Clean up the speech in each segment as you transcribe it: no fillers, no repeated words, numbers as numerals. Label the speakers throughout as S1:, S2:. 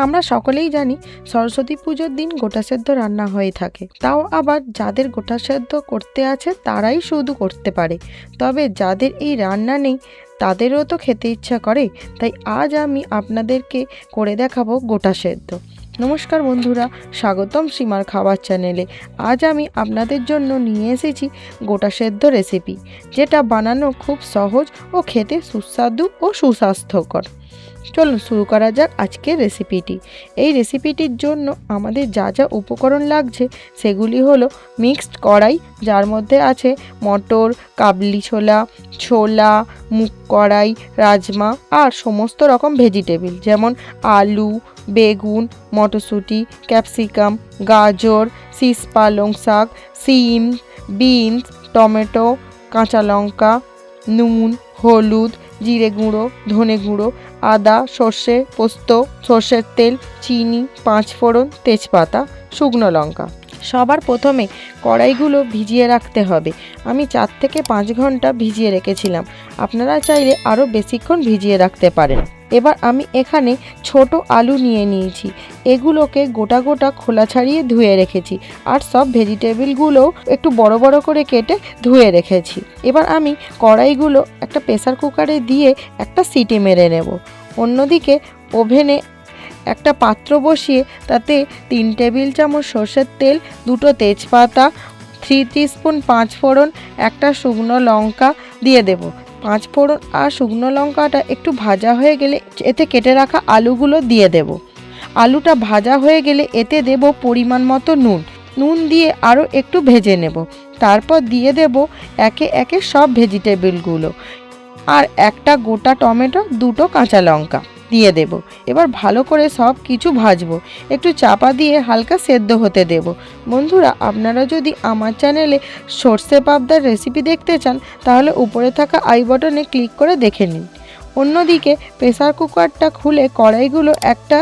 S1: আমরা সকলেই জানি সরস্বতী পুজোর দিন গোটা সেদ্ধ রান্না হয়ে থাকে, তাও আবার যাদের গোটা সেদ্ধ করতে আছে তারাই শুধু করতে পারে। তবে যাদের এই রান্না নেই তাদেরও তো খেতে ইচ্ছা করে, তাই আজ আমি আপনাদেরকে করে দেখাবো গোটা সেদ্ধ। নমস্কার বন্ধুরা, স্বাগতম সীমার খাবার চ্যানেলে। আজ আমি আপনাদের জন্য নিয়ে এসেছি গোটা সেদ্ধ রেসিপি, যেটা বানানো খুব সহজ ও খেতে সুস্বাদু ও সুস্বাস্থ্যকর। চলুন শুরু করা যাক আজকের রেসিপিটি। এই রেসিপিটির জন্য আমাদের যা যা উপকরণ লাগছে সেগুলি হলো মিক্সড কড়াই, যার মধ্যে আছে মটর, কাবলি ছোলা, ছোলা, মুগ কড়াই, রাজমা আর সমস্ত রকম ভেজিটেবিল, যেমন আলু, বেগুন, মটরশুঁটি, ক্যাপসিকাম, গাজর, শীষ পালং শাক, সিম, বিনস, টমেটো, কাঁচা লঙ্কা, নুন, হলুদ, জিরে গুঁড়ো, ধনে গুঁড়ো, আদা, সর্ষে, পোস্ত, সর্ষের তেল, চিনি, পাঁচফোড়ন, তেজপাতা, শুকনো লঙ্কা। সবার প্রথমে কড়াইগুলো ভিজিয়ে রাখতে হবে। আমি 4 থেকে 5 ঘন্টা ভিজিয়ে রেখেছিলাম, আপনারা চাইলে আরও বেশিক্ষণ ভিজিয়ে রাখতে পারেন। এবার আমি এখানে ছোট আলু নিয়ে নিয়েছি, এগুলোকে গোটা গোটা খোলা ছাড়িয়ে ধুয়ে রেখেছি, আর সব ভেজিটেবিলগুলোও একটু বড় বড় করে কেটে ধুয়ে রেখেছি। এবার আমি কড়াইগুলো একটা প্রেসার কুকারে দিয়ে একটা সিটি মেরে নেব। অন্যদিকে ওভেনে একটা পাত্র বসিয়ে তাতে 3 টেবিল চামচ সর্ষের তেল, 2টো তেজপাতা, 3 টিস্পুন পাঁচফোড়ন, একটা শুকনো লঙ্কা দিয়ে দেব। পাঁচফোড়ন আর শুকনো লঙ্কাটা একটু ভাজা হয়ে গেলে এতে কেটে রাখা আলুগুলো দিয়ে দেব। আলুটা ভাজা হয়ে গেলে এতে দেব পরিমাণ মতো নুন দিয়ে আরও একটু ভেজে নেব। তারপর দিয়ে দেব একে একে সব ভেজিটেবিলগুলো, আর একটা গোটা টমেটো, 2টো কাঁচা লঙ্কা দিয়ে দেব। এবার ভালো করে সব কিছু ভাজবো, একটু চাপা দিয়ে হালকা সেদ্ধ হতে দেব। বন্ধুরা, আপনারা যদি আমার চ্যানেলে সর্ষে পাবদার রেসিপি দেখতে চান তাহলে উপরে থাকা আই বাটনে ক্লিক করে দেখে নিন। অন্যদিকে প্রেসার কুকারটা খুলে কড়াইগুলো একটা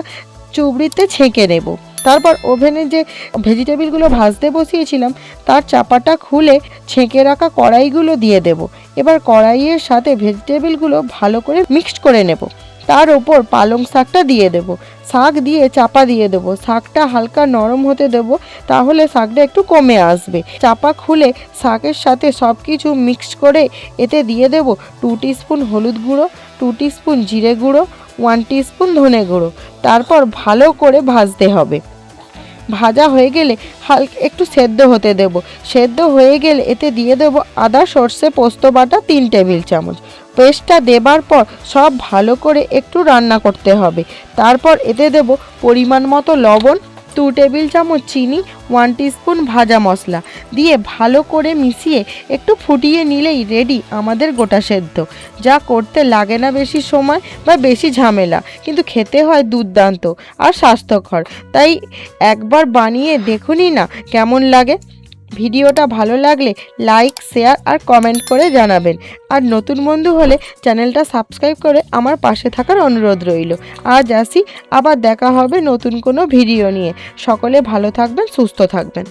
S1: চুবড়িতে ছেঁকে নেব। তারপর ওভেনে যে ভেজিটেবিলগুলো ভাজতে বসিয়েছিলাম তার চাপাটা খুলে ছেঁকে রাখা কড়াইগুলো দিয়ে দেব। এবার কড়াইয়ের সাথে ভেজিটেবিলগুলো ভালো করে মিক্সড করে নেব। তার ওপর পালং শাকটা দিয়ে দেব। শাক দিয়ে চাপা দিয়ে দেব। শাকটা হালকা নরম হতে দেব, তাহলে শাকটা একটু কমে আসবে। চাপা খুলে শাকের সাথে সব কিছু মিক্সড করে এতে দিয়ে দেব 2 টিস্পুন হলুদ গুঁড়ো, 2 টিস্পুন জিরে গুঁড়ো, 1 টিস্পুন ধনে গুঁড়ো। তারপর ভালো করে ভাজতে হবে। ভাজা হয়ে গেলে হালকা একটু সেদ্ধ হতে দেব। সেদ্ধ হয়ে গেলে এতে দিয়ে দেব আদা, সর্ষে, পোস্ত বাটা 3 টেবিল চামচ। পেস্টটা দেবার পর সব ভালো করে একটু রান্না করতে হবে। তারপর এতে দেব পরিমাণ মতো লবণ, 2 টেবিল চামচ চিনি, 1 টিস্পুন ভাজা মশলা দিয়ে ভালো করে মিশিয়ে একটু ফুটিয়ে নিলেই রেডি আমাদের গোটা সেদ্ধ, যা করতে লাগে না বেশি সময় বা বেশি ঝামেলা, কিন্তু খেতে হয় দুর্দান্ত আর স্বাস্থ্যকর। তাই একবার বানিয়ে দেখুনই না কেমন লাগে। ভিডিওটা ভালো লাগলে লাইক, শেয়ার আর কমেন্ট করে জানাবেন। আর নতুন বন্ধু হলে চ্যানেলটা সাবস্ক্রাইব করে আমার পাশে থাকার অনুরোধ রইল। আজ আসি, আবার দেখা হবে নতুন কোনো ভিডিও নিয়ে। সকলে ভালো থাকবেন, সুস্থ থাকবেন।